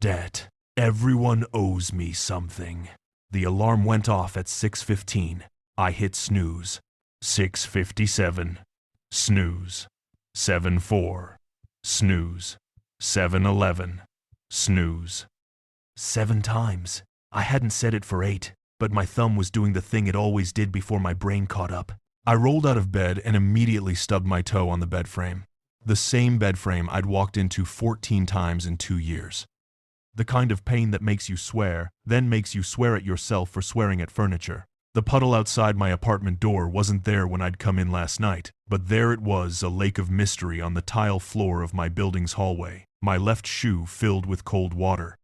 Debt. Everyone owes me something. The alarm went off at 6:15. I hit snooze. 6:57. Snooze. 7:04. Snooze. 7:11. Snooze. 7 times. I hadn't said it for 8, but my thumb was doing the thing it always did before my brain caught up. I rolled out of bed and immediately stubbed my toe on the bed frame. The same bed frame I'd walked into 14 times in 2 years. The kind of pain that makes you swear, then makes you swear at yourself for swearing at furniture. The puddle outside my apartment door wasn't there when I'd come in last night, but there it was, a lake of mystery on the tile floor of my building's hallway, my left shoe filled with cold water.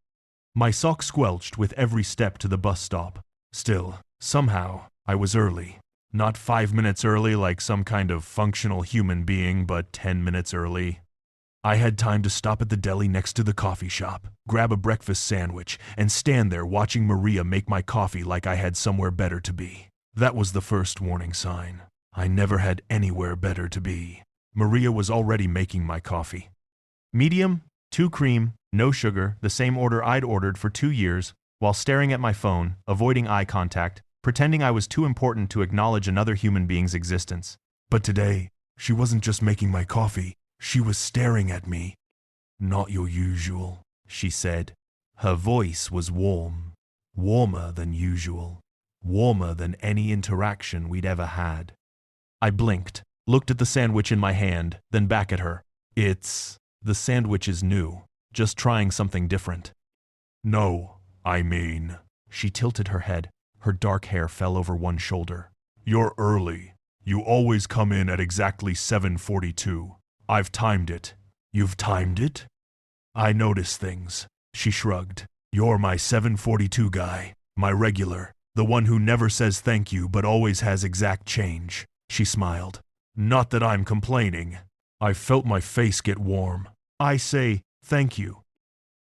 My sock squelched with every step to the bus stop. Still, somehow, I was early. Not 5 minutes early like some kind of functional human being, but 10 minutes early. I had time to stop at the deli next to the coffee shop, grab a breakfast sandwich, and stand there watching Maria make my coffee like I had somewhere better to be. That was the first warning sign. I never had anywhere better to be. Maria was already making my coffee. Medium, 2 cream, no sugar, the same order I'd ordered for 2 years, while staring at my phone, avoiding eye contact, pretending I was too important to acknowledge another human being's existence. But today, she wasn't just making my coffee. She was staring at me. "Not your usual," she said. Her voice was warm, warmer than usual, warmer than any interaction we'd ever had. I blinked, looked at the sandwich in my hand, then back at her. The sandwich is new, just trying something different. "No, I mean," she tilted her head. Her dark hair fell over one shoulder. "You're early. You always come in at exactly 7:42. I've timed it." "You've timed it?" "I notice things," she shrugged. "You're my 7:42 guy, my regular, the one who never says thank you but always has exact change." She smiled. "Not that I'm complaining. I felt my face get warm. I say thank you."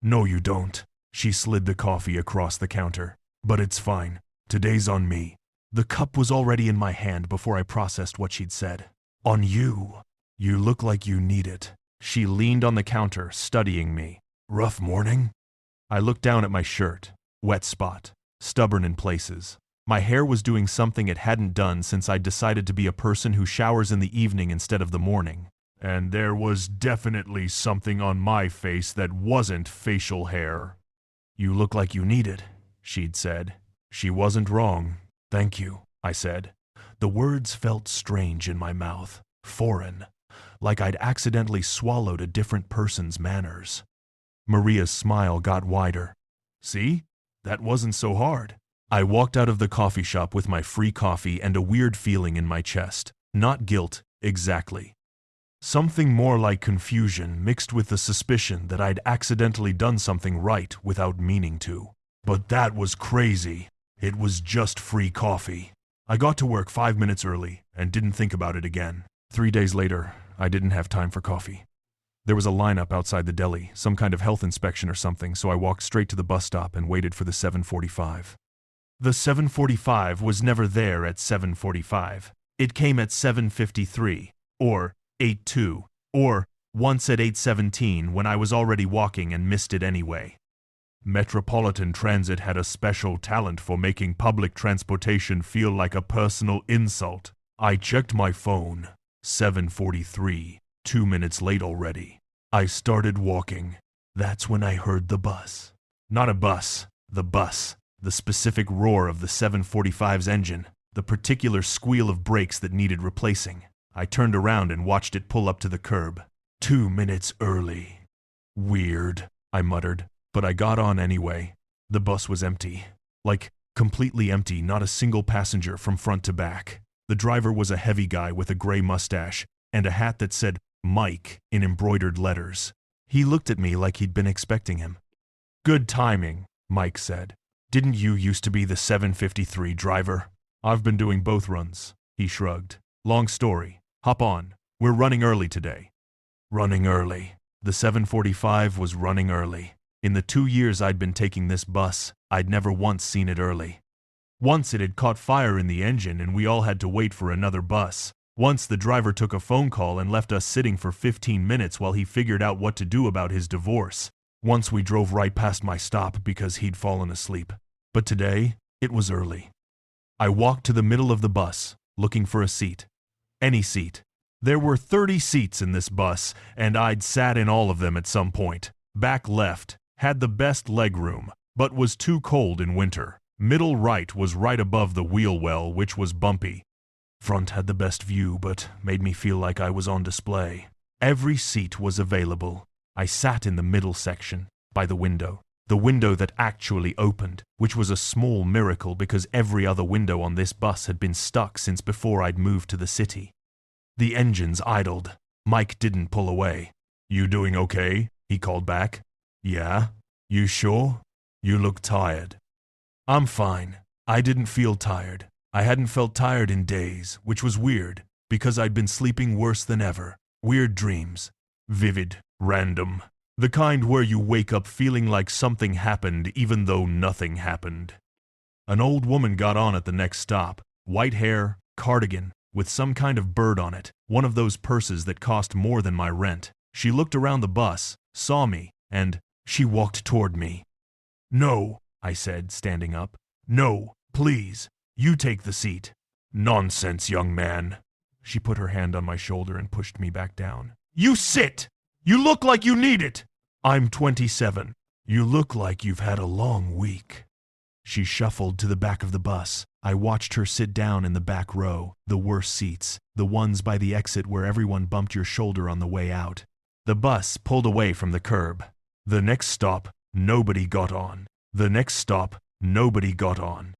"No you don't." She slid the coffee across the counter. "But it's fine. Today's on me." The cup was already in my hand before I processed what she'd said. "On you. You look like you need it." She leaned on the counter, studying me. "Rough morning?" I looked down at my shirt. Wet spot. Stubborn in places. My hair was doing something it hadn't done since I'd decided to be a person who showers in the evening instead of the morning. And there was definitely something on my face that wasn't facial hair. "You look like you need it," she'd said. She wasn't wrong. "Thank you," I said. The words felt strange in my mouth. Foreign. Like I'd accidentally swallowed a different person's manners. Maria's smile got wider. "See? That wasn't so hard." I walked out of the coffee shop with my free coffee and a weird feeling in my chest. Not guilt, exactly. Something more like confusion mixed with the suspicion that I'd accidentally done something right without meaning to. But that was crazy. It was just free coffee. I got to work 5 minutes early and didn't think about it again. 3 days later, I didn't have time for coffee. There was a lineup outside the deli, some kind of health inspection or something, so I walked straight to the bus stop and waited for the 7:45. The 7:45 was never there at 7:45. It came at 7:53, or 8:02, or once at 8:17 when I was already walking and missed it anyway. Metropolitan Transit had a special talent for making public transportation feel like a personal insult. I checked my phone. 7:43, 2 minutes late already. I started walking. That's when I heard the bus. Not a bus, the bus. The specific roar of the 745's engine. The particular squeal of brakes that needed replacing. I turned around and watched it pull up to the curb. 2 minutes early. Weird, I muttered, but I got on anyway. The bus was empty. Like, completely empty, not a single passenger from front to back. The driver was a heavy guy with a gray mustache and a hat that said Mike in embroidered letters. He looked at me like he'd been expecting him. "Good timing," Mike said. "Didn't you used to be the 7:53 driver?" "I've been doing both runs," he shrugged. "Long story. Hop on. We're running early today." Running early. The 7:45 was running early. In the 2 years I'd been taking this bus, I'd never once seen it early. Once it had caught fire in the engine and we all had to wait for another bus. Once the driver took a phone call and left us sitting for 15 minutes while he figured out what to do about his divorce. Once we drove right past my stop because he'd fallen asleep. But today, it was early. I walked to the middle of the bus, looking for a seat. Any seat. There were 30 seats in this bus, and I'd sat in all of them at some point. Back left had the best leg room, but was too cold in winter. Middle right was right above the wheel well, which was bumpy. Front had the best view, but made me feel like I was on display. Every seat was available. I sat in the middle section, by the window that actually opened, which was a small miracle because every other window on this bus had been stuck since before I'd moved to the city. The engines idled. Mike didn't pull away. "You doing okay?" he called back. "Yeah. You sure? You look tired." "I'm fine. I didn't feel tired. I hadn't felt tired in days, which was weird, because I'd been sleeping worse than ever. Weird dreams. Vivid, random. The kind where you wake up feeling like something happened even though nothing happened." An old woman got on at the next stop. White hair, cardigan, with some kind of bird on it, one of those purses that cost more than my rent. She looked around the bus, saw me, and she walked toward me. "No," I said, standing up. "No, please. You take the seat." "Nonsense, young man." She put her hand on my shoulder and pushed me back down. "You sit! You look like you need it!" "I'm 27. You look like you've had a long week." She shuffled to the back of the bus. I watched her sit down in the back row, the worst seats, the ones by the exit where everyone bumped your shoulder on the way out. The bus pulled away from the curb. The next stop, nobody got on. The next stop, nobody got on.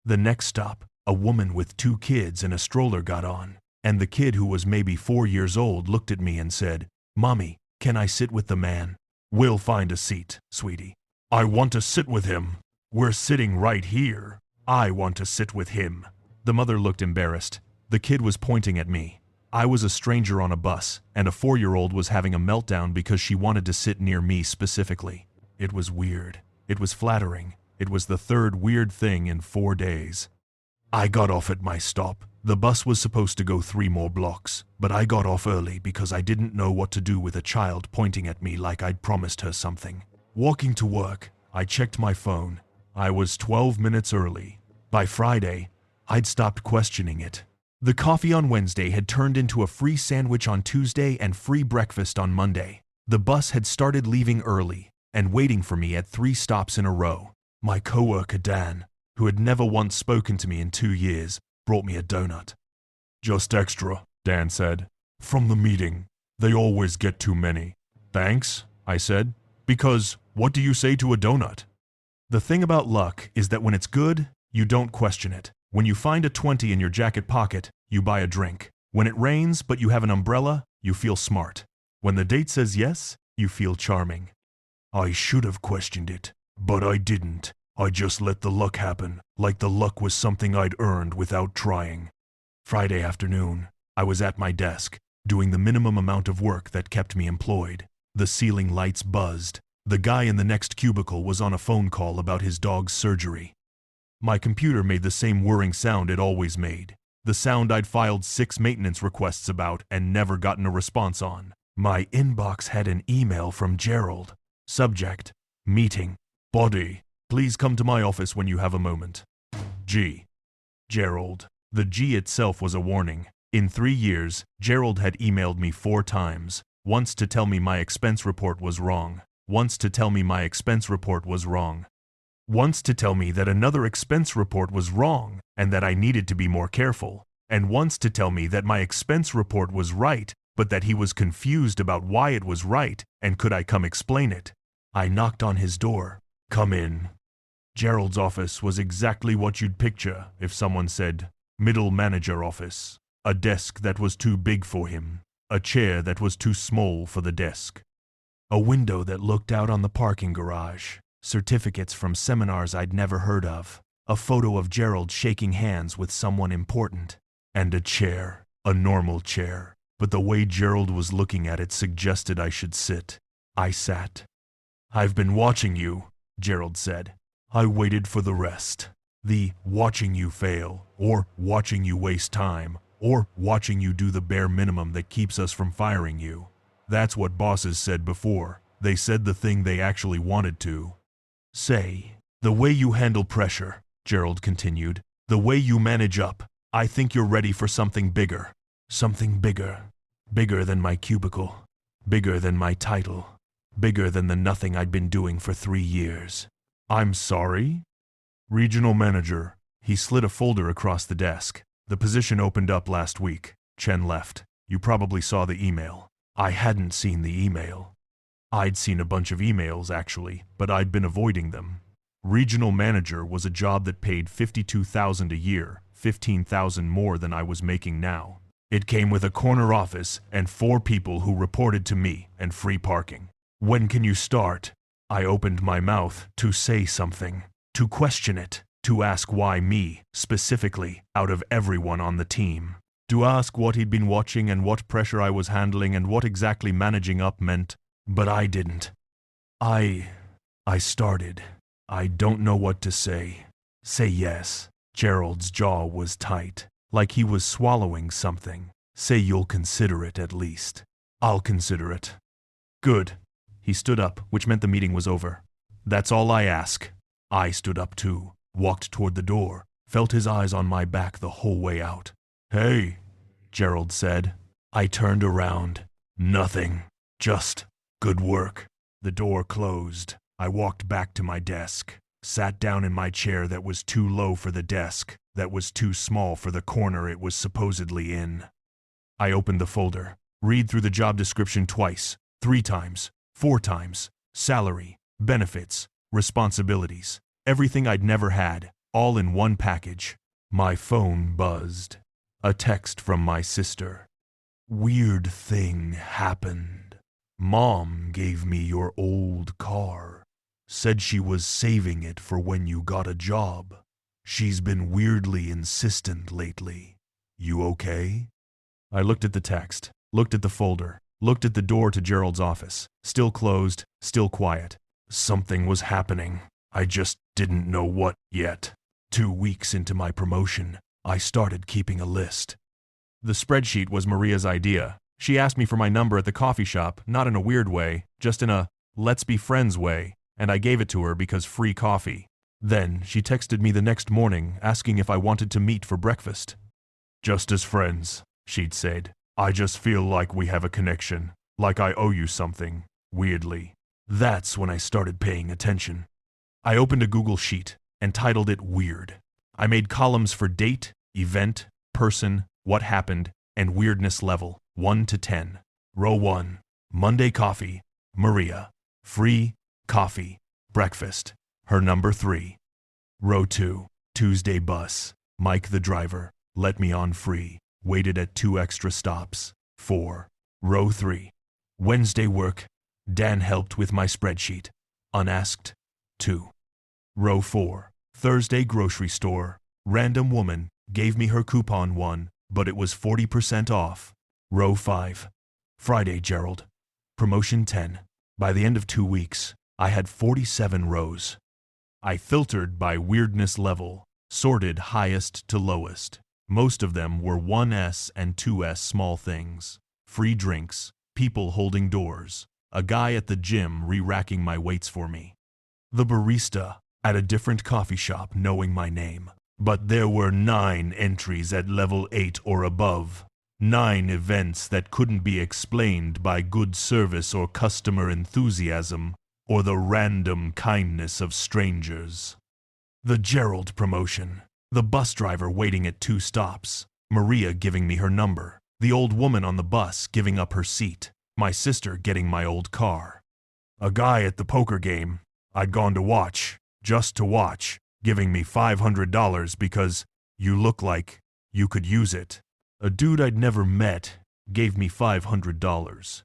The next stop, a woman with 2 kids and a stroller got on. And the kid, who was maybe 4 years old, looked at me and said, "Mommy, can I sit with the man?" "We'll find a seat, sweetie." "I want to sit with him. We're sitting right here. I want to sit with him." The mother looked embarrassed. The kid was pointing at me. I was a stranger on a bus, and a 4-year-old was having a meltdown because she wanted to sit near me specifically. It was weird. It was flattering. It was the 3rd weird thing in 4 days. I got off at my stop. The bus was supposed to go 3 more blocks, but I got off early because I didn't know what to do with a child pointing at me like I'd promised her something. Walking to work, I checked my phone. I was 12 minutes early. By Friday, I'd stopped questioning it. The coffee on Wednesday had turned into a free sandwich on Tuesday and free breakfast on Monday. The bus had started leaving early and waiting for me at 3 stops in a row. My coworker Dan, who had never once spoken to me in 2 years, brought me a donut. "Just extra," Dan said. "From the meeting. They always get too many." "Thanks," I said. "Because what do you say to a donut?" The thing about luck is that when it's good, you don't question it. When you find a 20 in your jacket pocket, you buy a drink. When it rains but you have an umbrella, you feel smart. When the date says yes, you feel charming. I should have questioned it, but I didn't. I just let the luck happen, like the luck was something I'd earned without trying. Friday afternoon, I was at my desk, doing the minimum amount of work that kept me employed. The ceiling lights buzzed. The guy in the next cubicle was on a phone call about his dog's surgery. My computer made the same whirring sound it always made. The sound I'd filed 6 maintenance requests about and never gotten a response on. My inbox had an email from Gerald. Subject: meeting. Body: please come to my office when you have a moment. G. Gerald. The G itself was a warning. In 3 years, Gerald had emailed me 4 times. Once to tell me my expense report was wrong. Once to tell me my expense report was wrong. Once to tell me that another expense report was wrong and that I needed to be more careful. And once to tell me that my expense report was right, but that he was confused about why it was right and could I come explain it. I knocked on his door. "Come in." Gerald's office was exactly what you'd picture if someone said, "middle manager office." A desk that was too big for him. A chair that was too small for the desk. A window that looked out on the parking garage. Certificates from seminars I'd never heard of. A photo of Gerald shaking hands with someone important. And a chair. A normal chair. But the way Gerald was looking at it suggested I should sit. I sat. "I've been watching you," Gerald said. "I waited for the rest. The watching you fail, or watching you waste time, or watching you do the bare minimum that keeps us from firing you. That's what bosses said before. They said the thing they actually wanted to say. The way you handle pressure, Gerald continued, the way you manage up, I think you're ready for something bigger. Something bigger. Bigger than my cubicle. Bigger than my title. Bigger than the nothing I'd been doing for 3 years. I'm sorry? Regional manager. He slid a folder across the desk. The position opened up last week. Chen left. You probably saw the email. I hadn't seen the email. I'd seen a bunch of emails, actually, but I'd been avoiding them. Regional manager was a job that paid $52,000 a year, $15,000 more than I was making now. It came with a corner office and 4 people who reported to me and free parking. When can you start? I opened my mouth to say something, to question it, to ask why me, specifically, out of everyone on the team. To ask what he'd been watching and what pressure I was handling and what exactly managing up meant, but I didn't. I started. I don't know what to say. Say yes. Gerald's jaw was tight, like he was swallowing something. Say you'll consider it at least. I'll consider it. Good. He stood up, which meant the meeting was over. That's all I ask. I stood up too, walked toward the door, felt his eyes on my back the whole way out. Hey, Gerald said. I turned around. Nothing. Just good work. The door closed. I walked back to my desk, sat down in my chair that was too low for the desk, that was too small for the corner it was supposedly in. I opened the folder, read through the job description twice, 3 times, 4 times, salary, benefits, responsibilities, everything I'd never had, all in one package. My phone buzzed. A text from my sister. Weird thing happened. Mom gave me your old car. Said she was saving it for when you got a job. She's been weirdly insistent lately. You okay? I looked at the text, looked at the folder, looked at the door to Gerald's office. Still closed, still quiet. Something was happening. I just didn't know what yet. 2 weeks into my promotion, I started keeping a list. The spreadsheet was Maria's idea. She asked me for my number at the coffee shop, not in a weird way, just in a let's be friends way, and I gave it to her because free coffee. Then she texted me the next morning asking if I wanted to meet for breakfast. Just as friends, she'd said. I just feel like we have a connection, like I owe you something, weirdly. That's when I started paying attention. I opened a Google Sheet and titled it Weird. I made columns for date, event, person, what happened, and weirdness level, 1 to 10. Row 1, Monday coffee, Maria. Free, coffee, breakfast, her number 3. Row 2, Tuesday bus, Mike the driver, let me on free, waited at 2 extra stops, 4. Row 3, Wednesday work, Dan helped with my spreadsheet, unasked, 2. Row 4, Thursday grocery store, random woman, gave me her coupon 1, but it was 40% off. Row 5, Friday Gerald, promotion 10. By the end of 2 weeks, I had 47 rows. I filtered by weirdness level, sorted highest to lowest. Most of them were 1S and 2S small things. Free drinks, people holding doors, a guy at the gym re-racking my weights for me. The barista at a different coffee shop knowing my name. But there were 9 entries at level 8 or above. 9 events that couldn't be explained by good service or customer enthusiasm or the random kindness of strangers. The Gerald promotion, the bus driver waiting at 2 stops, Maria giving me her number, the old woman on the bus giving up her seat, my sister getting my old car. A guy at the poker game I'd gone to watch, just to watch, giving me $500 because you look like you could use it. A dude I'd never met gave me $500.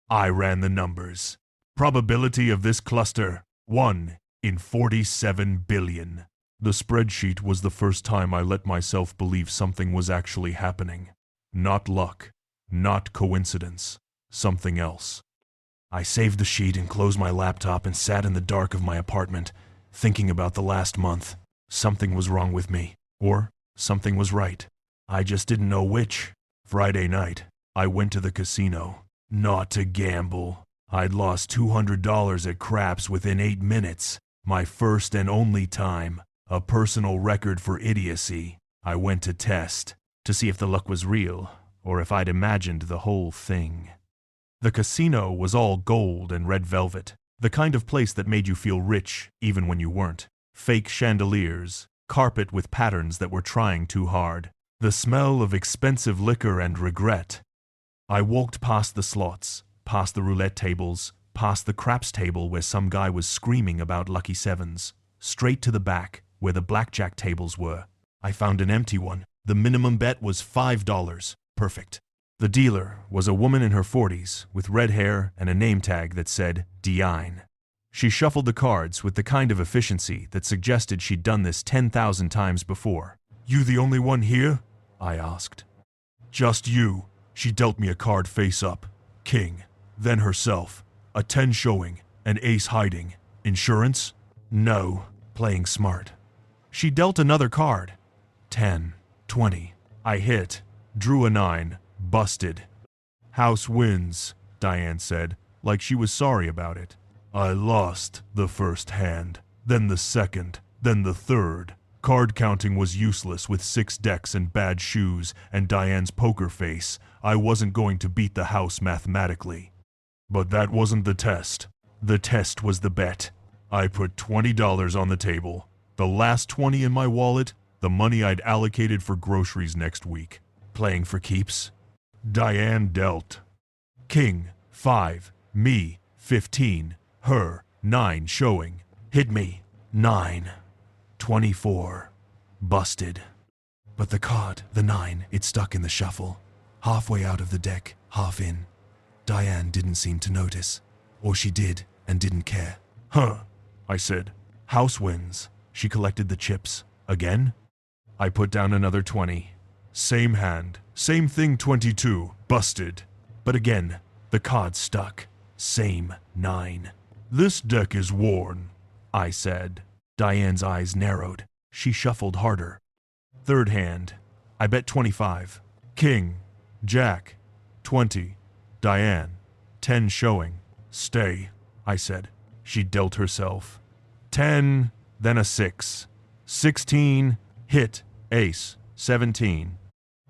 I ran the numbers. Probability of this cluster, 1 in 47 billion. The spreadsheet was the first time I let myself believe something was actually happening. Not luck, not coincidence, something else. I saved the sheet and closed my laptop and sat in the dark of my apartment, thinking about the last month. Something was wrong with me, or something was right. I just didn't know which. Friday night, I went to the casino. Not to gamble. I'd lost $200 at craps within 8 minutes. My first and only time. A personal record for idiocy. I went to test, to see if the luck was real, or if I'd imagined the whole thing. The casino was all gold and red velvet, the kind of place that made you feel rich even when you weren't. Fake chandeliers, carpet with patterns that were trying too hard, the smell of expensive liquor and regret. I walked past the slots, past the roulette tables, past the craps table where some guy was screaming about lucky sevens, straight to the back where the blackjack tables were. I found an empty one. The minimum bet was $5. Perfect. The dealer was a woman in her 40s with red hair and a name tag that said Diane. She shuffled the cards with the kind of efficiency that suggested she'd done this 10,000 times before. "You the only one here?" I asked. "Just you." She dealt me a card face up. King. Then herself. A 10 showing, an ace hiding. Insurance? No. Playing smart. She dealt another card. 10, 20. I hit. Drew a 9. Busted. "House wins," Diane said, like she was sorry about it. "I lost the first hand, then the second, then the third. Card counting was useless with 6 decks and bad shoes and Diane's poker face. I wasn't going to beat the house mathematically. But that wasn't the test. The test was the bet. I put $20 on the table. The last 20 in my wallet, the money I'd allocated for groceries next week. Playing for keeps. Diane dealt. King, 5, me, 15, her, 9 showing. Hit me, 9, 24. Busted. But the card, the 9, it stuck in the shuffle. Halfway out of the deck, half in. Diane didn't seem to notice. Or she did and didn't care. "Huh," I said. "House wins." She collected the chips. "Again?" I put down another 20. Same hand. Same thing 22. Busted. But again, the card stuck. Same 9. "This deck is worn," I said. Diane's eyes narrowed. She shuffled harder. Third hand. I bet 25. King. Jack. 20. Diane. 10 showing. "Stay," I said. She dealt herself. 10, then a 6. 16. Hit. Ace. 17.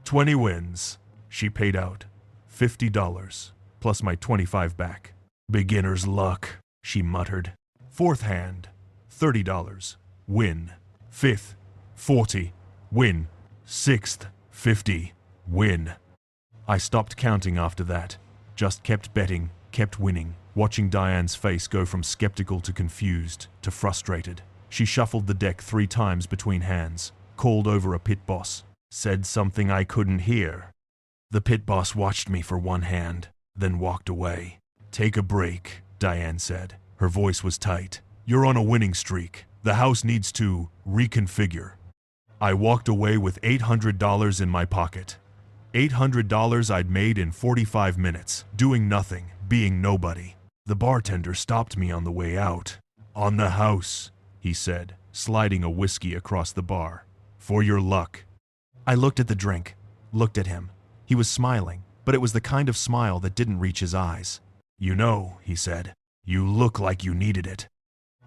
20 wins. She paid out. $50, plus my 25 back. "Beginner's luck," she muttered. Fourth hand. $30. Win. Fifth. 40. Win. Sixth. 50. Win. I stopped counting after that. Just kept betting, kept winning, watching Diane's face go from skeptical to confused to frustrated. She shuffled the deck 3 times between hands, called over a pit boss, said something I couldn't hear. The pit boss watched me for 1 hand, then walked away. "Take a break," Diane said. Her voice was tight. "You're on a winning streak. The house needs to reconfigure." I walked away with $800 in my pocket. $800 I'd made in 45 minutes, doing nothing, being nobody. The bartender stopped me on the way out. "On the house," he said, sliding a whiskey across the bar. "For your luck." I looked at the drink, looked at him. He was smiling, but it was the kind of smile that didn't reach his eyes. "You know," he said, "you look like you needed it."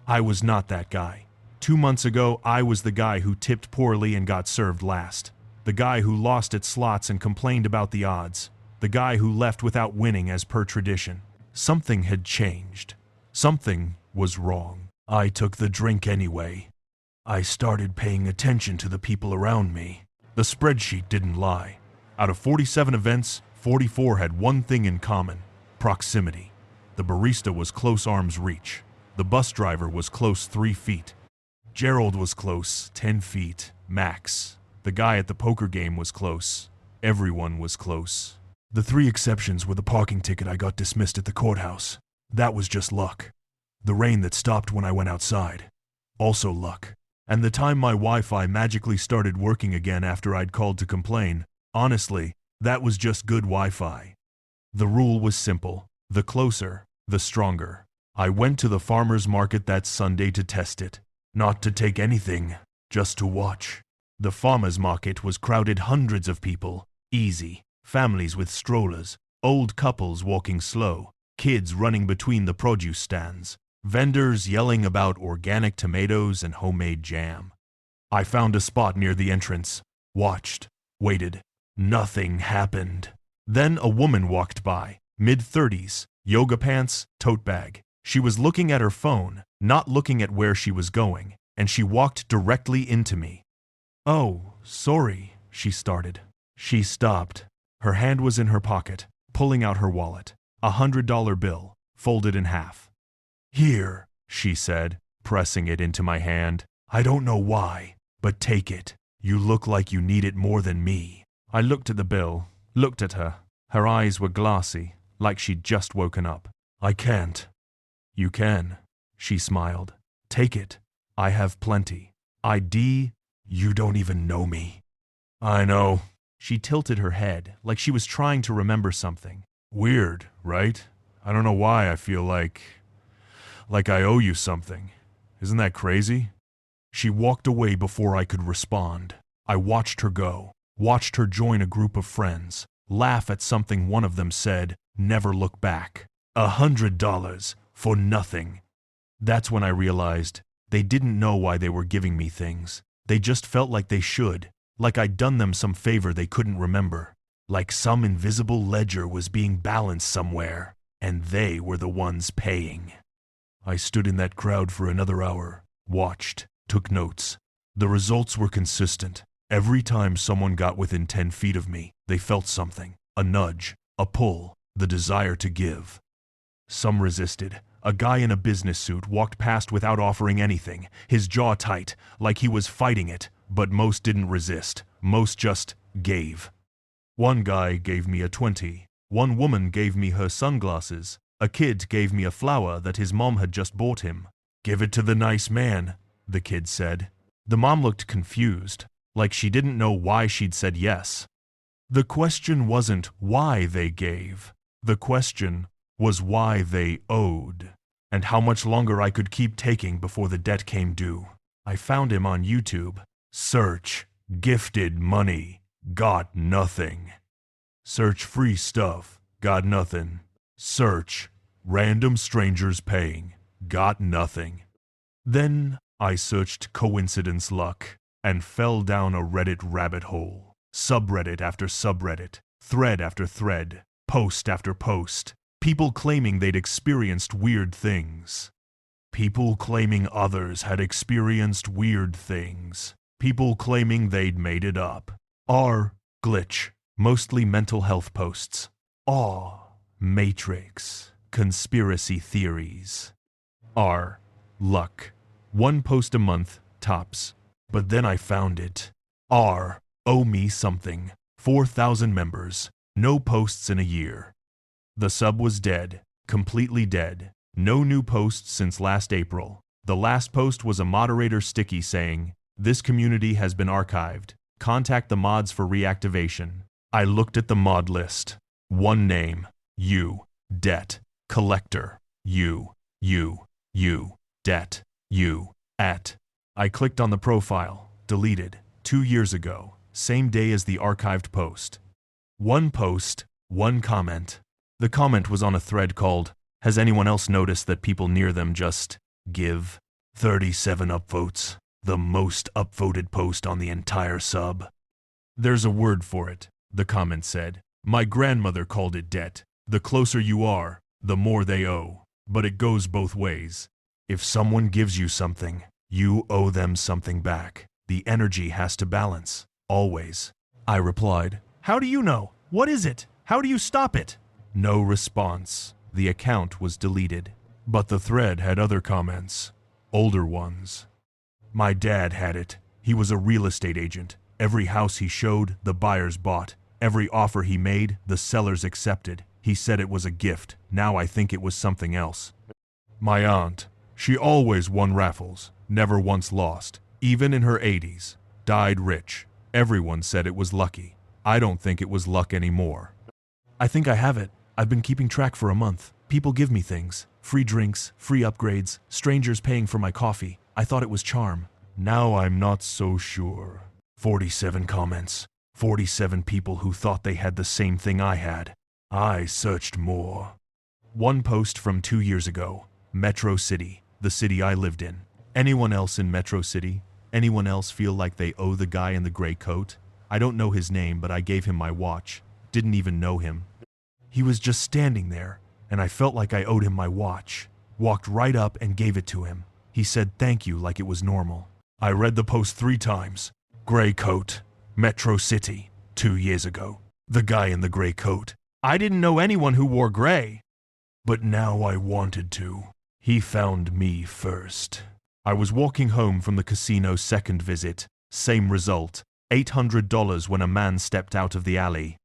I was not that guy. 2 months ago, I was the guy who tipped poorly and got served last. The guy who lost at slots and complained about the odds. The guy who left without winning as per tradition. Something had changed. Something was wrong. I took the drink anyway. I started paying attention to the people around me. The spreadsheet didn't lie. Out of 47 events, 44 had one thing in common: proximity. The barista was close arm's reach. The bus driver was close 3 feet. Gerald was close 10 feet, max. The guy at the poker game was close. Everyone was close. The 3 exceptions were the parking ticket I got dismissed at the courthouse. That was just luck. The rain that stopped when I went outside. Also luck. And the time my Wi-Fi magically started working again after I'd called to complain. Honestly, that was just good Wi-Fi. The rule was simple. The closer, the stronger. I went to the farmer's market that Sunday to test it. Not to take anything, just to watch. The farmer's market was crowded, hundreds of people. Easy. Families with strollers. Old couples walking slow. kids running between the produce stands, vendors yelling about organic tomatoes and homemade jam. I found a spot near the entrance, watched, waited. Nothing happened. Then a woman walked by, mid-30s, yoga pants, tote bag. She was looking at her phone, not looking at where she was going, and she walked directly into me. "Oh, sorry," she started. She stopped. Her hand was in her pocket, pulling out her wallet, a $100 bill, folded in half. "Here," she said, pressing it into my hand. "I don't know why, but take it. You look like you need it more than me." I looked at the bill, looked at her. Her eyes were glassy, like she'd just woken up. "I can't." "You can," she smiled. "Take it. I have plenty. ID, you don't even know me." "I know." She tilted her head, like she was trying to remember something. "Weird, right? I don't know why I feel like I owe you something. Isn't that crazy?" She walked away before I could respond. I watched her go, watched her join a group of friends, laugh at something one of them said, never look back. $100 for nothing. That's when I realized they didn't know why they were giving me things. They just felt like they should, like I'd done them some favor they couldn't remember, like some invisible ledger was being balanced somewhere, and they were the ones paying. I stood in that crowd for another hour, watched, took notes. The results were consistent. Every time someone got within 10 feet of me, they felt something, a nudge, a pull, the desire to give. Some resisted. A guy in a business suit walked past without offering anything, his jaw tight, like he was fighting it, but most didn't resist. Most just gave. One guy gave me a 20. One woman gave me her sunglasses. A kid gave me a flower that his mom had just bought him. "Give it to the nice man," the kid said. The mom looked confused, like she didn't know why she'd said yes. The question wasn't why they gave. The question was why they owed, and how much longer I could keep taking before the debt came due. I found him on YouTube. Search gifted money, got nothing. Search free stuff, got nothing. Search random strangers paying, got nothing. Then I searched coincidence luck and fell down a Reddit rabbit hole. Subreddit after subreddit, thread after thread, post after post. People claiming they'd experienced weird things. People claiming others had experienced weird things. People claiming they'd made it up. R. Glitch. Mostly mental health posts. Aw. Matrix. Conspiracy theories. R. Luck. One post a month, tops. But then I found it. R. Owe me something. 4,000 members. No posts in a year. The sub was dead. Completely dead. No new posts since last April. The last post was a moderator sticky saying, "This community has been archived. Contact the mods for reactivation." I looked at the mod list. One name. You. Debt. Collector. You. Debt. You. At. I clicked on the profile. Deleted. 2 years ago. Same day as the archived post. One post. One comment. The comment was on a thread called, "Has anyone else noticed that people near them just give?" 37 upvotes. The most upvoted post on the entire sub. "There's a word for it," the comment said. "My grandmother called it debt. The closer you are, the more they owe. But it goes both ways. If someone gives you something, you owe them something back. The energy has to balance. Always." I replied, "How do you know? What is it? How do you stop it?" No response. The account was deleted. But the thread had other comments. Older ones. My dad had it. He was a real estate agent. Every house he showed, the buyers bought. Every offer he made, the sellers accepted. He said it was a gift. Now I think it was something else. My aunt. She always won raffles. Never once lost. Even in her 80s. Died rich. Everyone said it was lucky. I don't think it was luck anymore. I think I have it. I've been keeping track for a month. People give me things. Free drinks, free upgrades, strangers paying for my coffee. I thought it was charm. Now I'm not so sure. 47 comments. 47 people who thought they had the same thing I had. I searched more. One post from 2 years ago. Metro City, the city I lived in. Anyone else in Metro City? Anyone else feel like they owe the guy in the gray coat? I don't know his name, but I gave him my watch. Didn't even know him. He was just standing there, and I felt like I owed him my watch. Walked right up and gave it to him. He said thank you like it was normal. I read the post 3 times. Gray coat, Metro City, 2 years ago. The guy in the gray coat. I didn't know anyone who wore gray. But now I wanted to. He found me first. I was walking home from the casino's second visit. Same result. $800 when a man stepped out of the alley.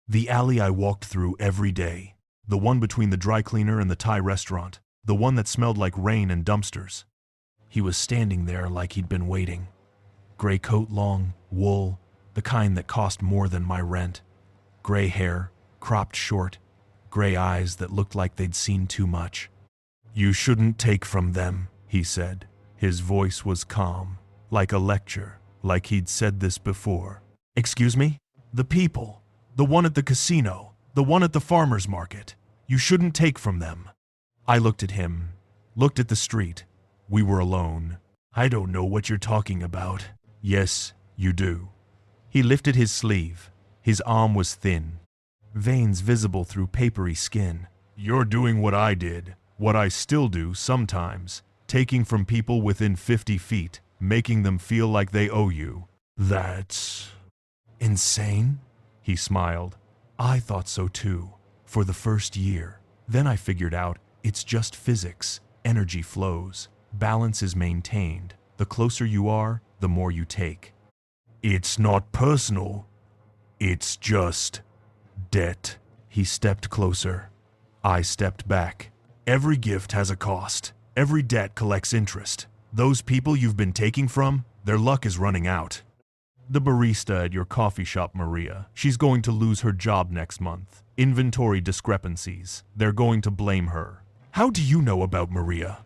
The alley I walked through every day. The one between the dry cleaner and the Thai restaurant. The one that smelled like rain and dumpsters. He was standing there like he'd been waiting. Gray coat, long, wool, the kind that cost more than my rent. Gray hair, cropped short. Gray eyes that looked like they'd seen too much. You shouldn't take from them, he said. His voice was calm, like a lecture, like he'd said this before. Excuse me? The people. The one at the casino. The one at the farmer's market. You shouldn't take from them. I looked at him, looked at the street. We were alone. I don't know what you're talking about. Yes, you do. He lifted his sleeve. His arm was thin, veins visible through papery skin. You're doing what I did, what I still do sometimes, taking from people within 50 feet, making them feel like they owe you. That's insane? He smiled. I thought so too, for the first year. Then I figured out it's just physics. Energy flows. Balance is maintained. The closer you are, the more you take. It's not personal. It's just debt. He stepped closer. I stepped back. Every gift has a cost. Every debt collects interest. Those people you've been taking from, their luck is running out. The barista at your coffee shop, Maria, she's going to lose her job next month. Inventory discrepancies. They're going to blame her. How do you know about Maria?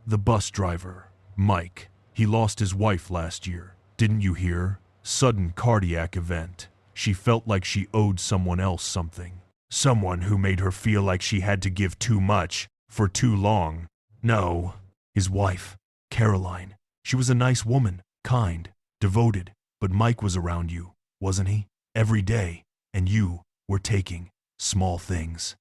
The bus driver, Mike. He lost his wife last year. Didn't you hear? Sudden cardiac event. She felt like she owed someone else something. Someone who made her feel like she had to give too much, for too long. No, his wife, Caroline. She was a nice woman, kind, devoted, but Mike was around you, wasn't he? Every day, and you were taking small things.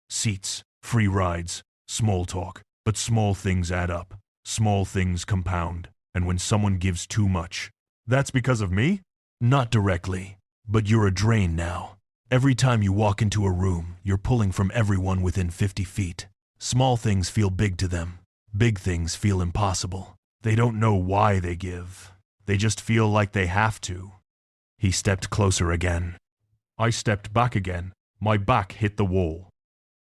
Seats, free rides, small talk, but small things add up. Small things compound, and when someone gives too much, that's because of me? Not directly, but you're a drain now. Every time you walk into a room, you're pulling from everyone within 50 feet. Small things feel big to them. Big things feel impossible. They don't know why they give. They just feel like they have to. He stepped closer again. I stepped back again. My back hit the wall.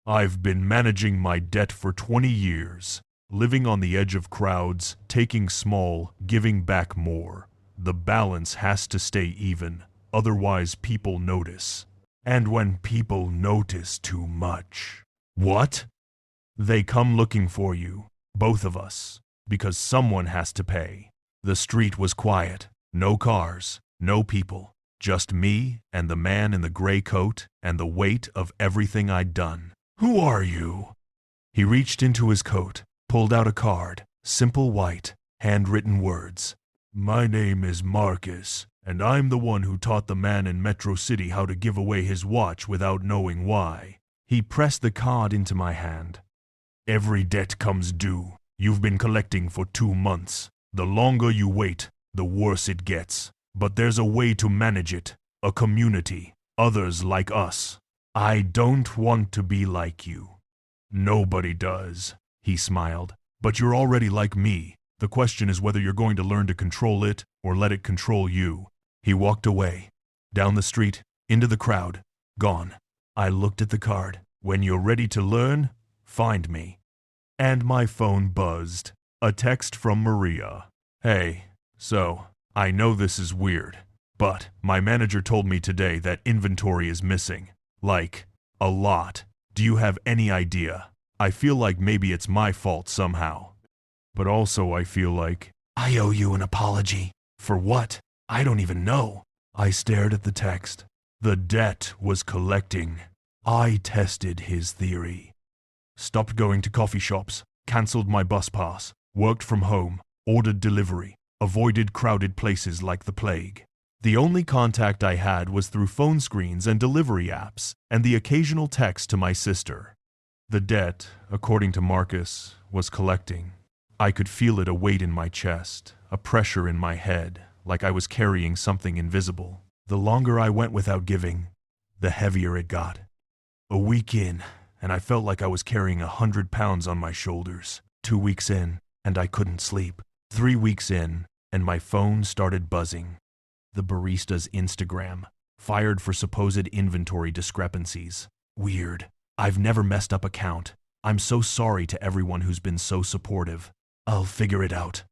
I've been managing my debt for 20 years, living on the edge of crowds, taking small, giving back more. The balance has to stay even, otherwise people notice. And when people notice too much, what? They come looking for you, both of us, because someone has to pay. The street was quiet, no cars, no people, just me and the man in the gray coat and the weight of everything I'd done. Who are you? He reached into his coat, pulled out a card, simple white, handwritten words. My name is Marcus, and I'm the one who taught the man in Metro City how to give away his watch without knowing why. He pressed the card into my hand. Every debt comes due. You've been collecting for 2 months. The longer you wait, the worse it gets. But there's a way to manage it. A community. Others like us. I don't want to be like you. Nobody does. He smiled. But you're already like me. The question is whether you're going to learn to control it or let it control you. He walked away. Down the street, into the crowd. Gone. I looked at the card. When you're ready to learn, find me. And my phone buzzed. A text from Maria. Hey, so, I know this is weird, but my manager told me today that inventory is missing. Like, a lot. Do you have any idea? I feel like maybe it's my fault somehow. But also I feel like I owe you an apology. For what? I don't even know. I stared at the text. The debt was collecting. I tested his theory. Stopped going to coffee shops, cancelled my bus pass, worked from home, ordered delivery, avoided crowded places like the plague. The only contact I had was through phone screens and delivery apps, and the occasional text to my sister. The debt, according to Marcus, was collecting. I could feel it, a weight in my chest, a pressure in my head, like I was carrying something invisible. The longer I went without giving, the heavier it got. A week in, and I felt like I was carrying 100 pounds on my shoulders. 2 weeks in, and I couldn't sleep. 3 weeks in, and my phone started buzzing. The barista's Instagram, fired for supposed inventory discrepancies. Weird. I've never messed up a count. I'm so sorry to everyone who's been so supportive. I'll figure it out.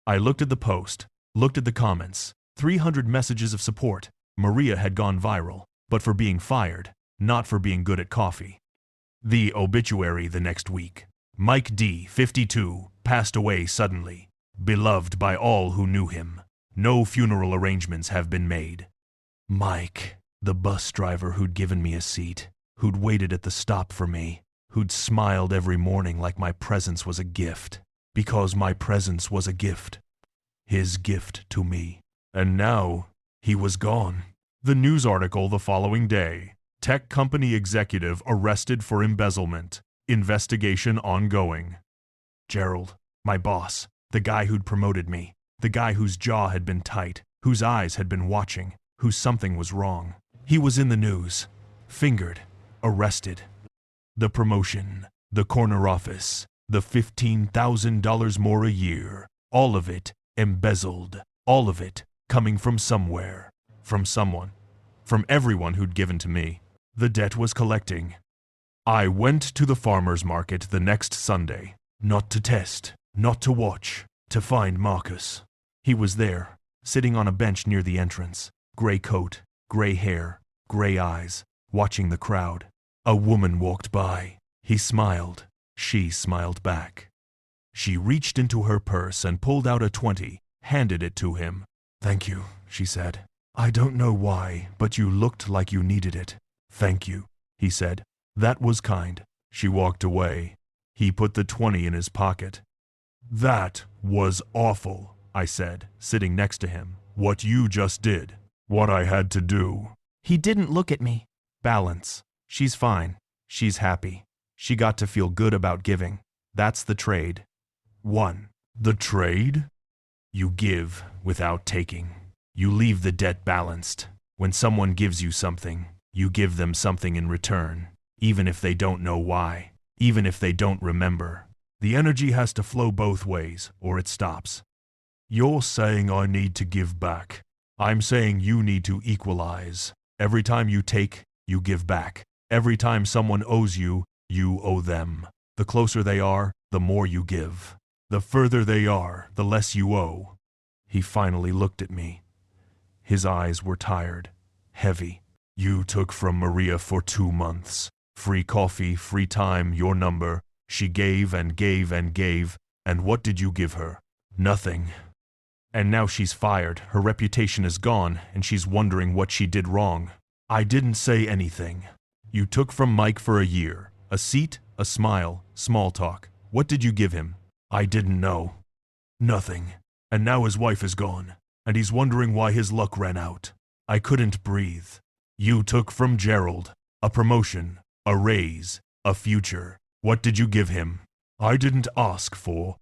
I looked at the post, looked at the comments. 300 messages of support. Maria had gone viral, but for being fired, not for being good at coffee. The obituary the next week. Mike D., 52, passed away suddenly. Beloved by all who knew him. No funeral arrangements have been made. Mike, the bus driver who'd given me a seat, who'd waited at the stop for me, who'd smiled every morning like my presence was a gift, because my presence was a gift. His gift to me. And now, he was gone. The news article the following day. Tech company executive arrested for embezzlement. Investigation ongoing. Gerald, my boss, the guy who'd promoted me, the guy whose jaw had been tight, whose eyes had been watching, whose something was wrong. He was in the news. Fingered. Arrested. The promotion. The corner office. The $15,000 more a year. All of it embezzled. All of it coming from somewhere. From someone. From everyone who'd given to me. The debt was collecting. I went to the farmer's market the next Sunday. Not to test. Not to watch. To find Marcus. He was there, sitting on a bench near the entrance. Gray coat, gray hair, gray eyes, watching the crowd. A woman walked by. He smiled. She smiled back. She reached into her purse and pulled out a 20, handed it to him. Thank you, she said. I don't know why, but you looked like you needed it. Thank you, he said. That was kind. She walked away. He put the 20 in his pocket. That was awful, I said, sitting next to him. What you just did. What I had to do. He didn't look at me. Balance. She's fine. She's happy. She got to feel good about giving. That's the trade. 1. The trade? You give without taking. You leave the debt balanced. When someone gives you something, you give them something in return, even if they don't know why, even if they don't remember. The energy has to flow both ways, or it stops. You're saying I need to give back. I'm saying you need to equalize. Every time you take, you give back. Every time someone owes you, you owe them. The closer they are, the more you give. The further they are, the less you owe. He finally looked at me. His eyes were tired, heavy. You took from Maria for 2 months. Free coffee, free time, your number. She gave and gave and gave. And what did you give her? Nothing. And now she's fired, her reputation is gone, and she's wondering what she did wrong. I didn't say anything. You took from Mike for a year. A seat, a smile, small talk. What did you give him? I didn't know. Nothing. And now his wife is gone, and he's wondering why his luck ran out. I couldn't breathe. You took from Gerald. A promotion, a raise, a future. What did you give him? I didn't ask for.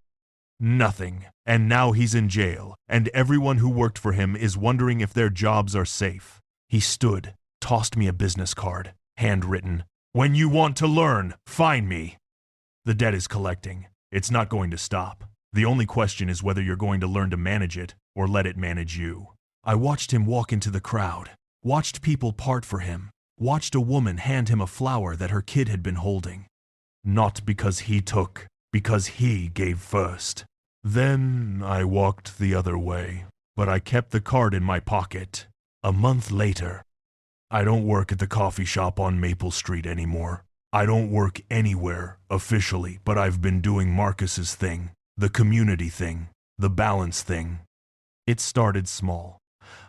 Nothing. And now he's in jail, and everyone who worked for him is wondering if their jobs are safe. He stood, tossed me a business card, handwritten. When you want to learn, find me. The debt is collecting. It's not going to stop. The only question is whether you're going to learn to manage it or let it manage you. I watched him walk into the crowd, watched people part for him, watched a woman hand him a flower that her kid had been holding. Not because he took, because he gave first. Then I walked the other way, but I kept the card in my pocket. A month later, I don't work at the coffee shop on Maple Street anymore. I don't work anywhere officially, but I've been doing Marcus's thing, the community thing, the balance thing. It started small.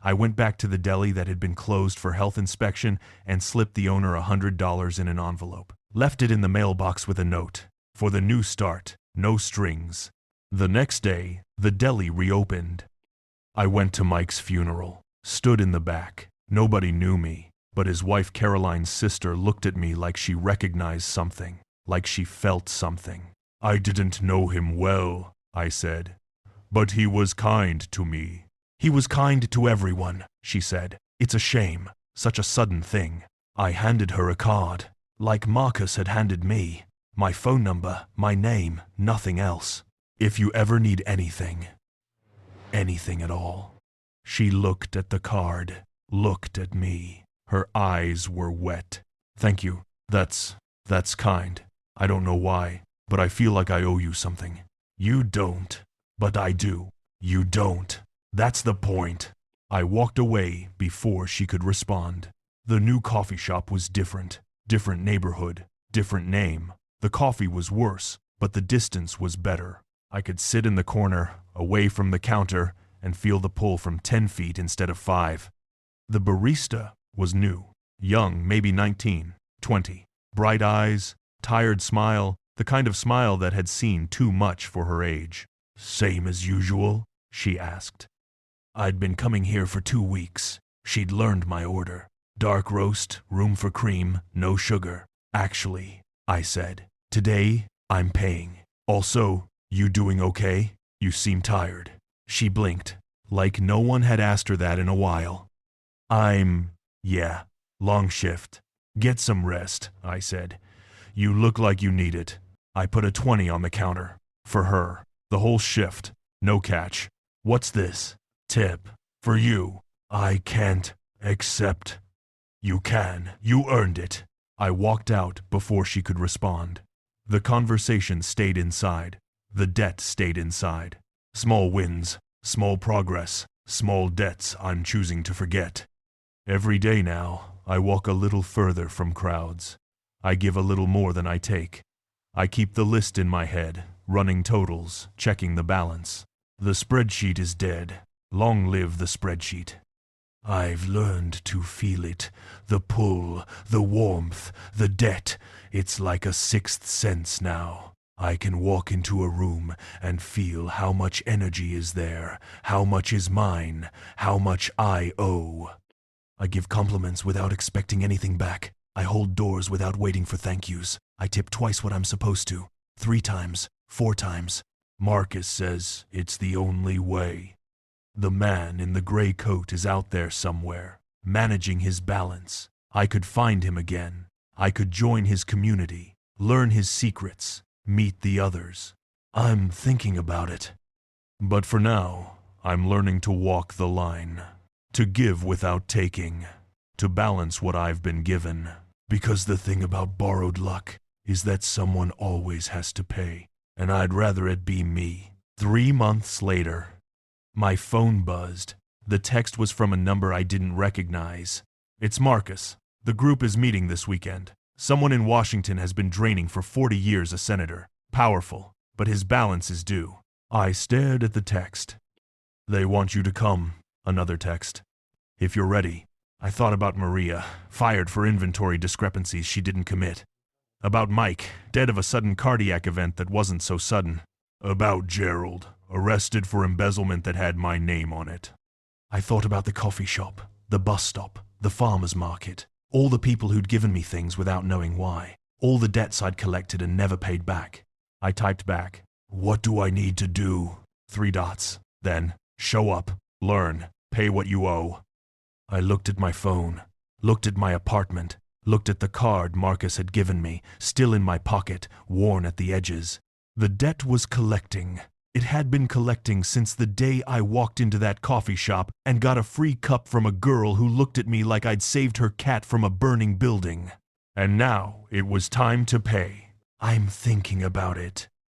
I went back to the deli that had been closed for health inspection and slipped the owner $100 in an envelope. Left it in the mailbox with a note. For the new start, no strings. The next day, the deli reopened. I went to Mike's funeral. Stood in the back. Nobody knew me, but his wife Caroline's sister looked at me like she recognized something, like she felt something. I didn't know him well, I said, but he was kind to me. He was kind to everyone, she said. It's a shame, such a sudden thing. I handed her a card, like Marcus had handed me. My phone number, my name, nothing else. If you ever need anything at all. She looked at the card, looked at me. Her eyes were wet. Thank you. That's kind. I don't know why, but I feel like I owe you something. You don't, but I do. You don't. That's the point. I walked away before she could respond. The new coffee shop was different. Different neighborhood, different name. The coffee was worse, but the distance was better. I could sit in the corner, away from the counter, and feel the pull from 10 feet instead of 5. The barista was new, young, maybe 19, 20. Bright eyes, tired smile, the kind of smile that had seen too much for her age. Same as usual? She asked. I'd been coming here for 2 weeks. She'd learned my order. Dark roast, room for cream, no sugar. Actually, I said, today, I'm paying. Also, you doing okay? You seem tired. She blinked, like no one had asked her that in a while. Yeah, long shift. Get some rest, I said. You look like you need it. I put a 20 on the counter. For her. The whole shift. No catch. What's this? Tip. For you. I can't accept. You can. You earned it. I walked out before she could respond. The conversation stayed inside. The debt stayed inside. Small wins, small progress, small debts I'm choosing to forget. Every day now, I walk a little further from crowds. I give a little more than I take. I keep the list in my head, running totals, checking the balance. The spreadsheet is dead. Long live the spreadsheet. I've learned to feel it. The pull, the warmth, the debt. It's like a sixth sense now. I can walk into a room and feel how much energy is there, how much is mine, how much I owe. I give compliments without expecting anything back. I hold doors without waiting for thank yous. I tip twice what I'm supposed to. 3 times, 4 times. Marcus says it's the only way. The man in the gray coat is out there somewhere, managing his balance. I could find him again. I could join his community, learn his secrets, meet the others. I'm thinking about it. But for now, I'm learning to walk the line, to give without taking, to balance what I've been given. Because the thing about borrowed luck is that someone always has to pay, and I'd rather it be me. 3 months later, my phone buzzed. The text was from a number I didn't recognize. It's Marcus. The group is meeting this weekend. Someone in Washington has been draining for 40 years a senator. Powerful, but his balance is due. I stared at the text. They want you to come. Another text. If you're ready. I thought about Maria, fired for inventory discrepancies she didn't commit. About Mike, dead of a sudden cardiac event that wasn't so sudden. About Gerald, arrested for embezzlement that had my name on it. I thought about the coffee shop, the bus stop, the farmer's market, all the people who'd given me things without knowing why, all the debts I'd collected and never paid back. I typed back, what do I need to do? 3 dots. Then, show up, learn, pay what you owe. I looked at my phone, looked at my apartment, looked at the card Marcus had given me, still in my pocket, worn at the edges. The debt was collecting. It had been collecting since the day I walked into that coffee shop and got a free cup from a girl who looked at me like I'd saved her cat from a burning building. And now it was time to pay. I'm thinking about it.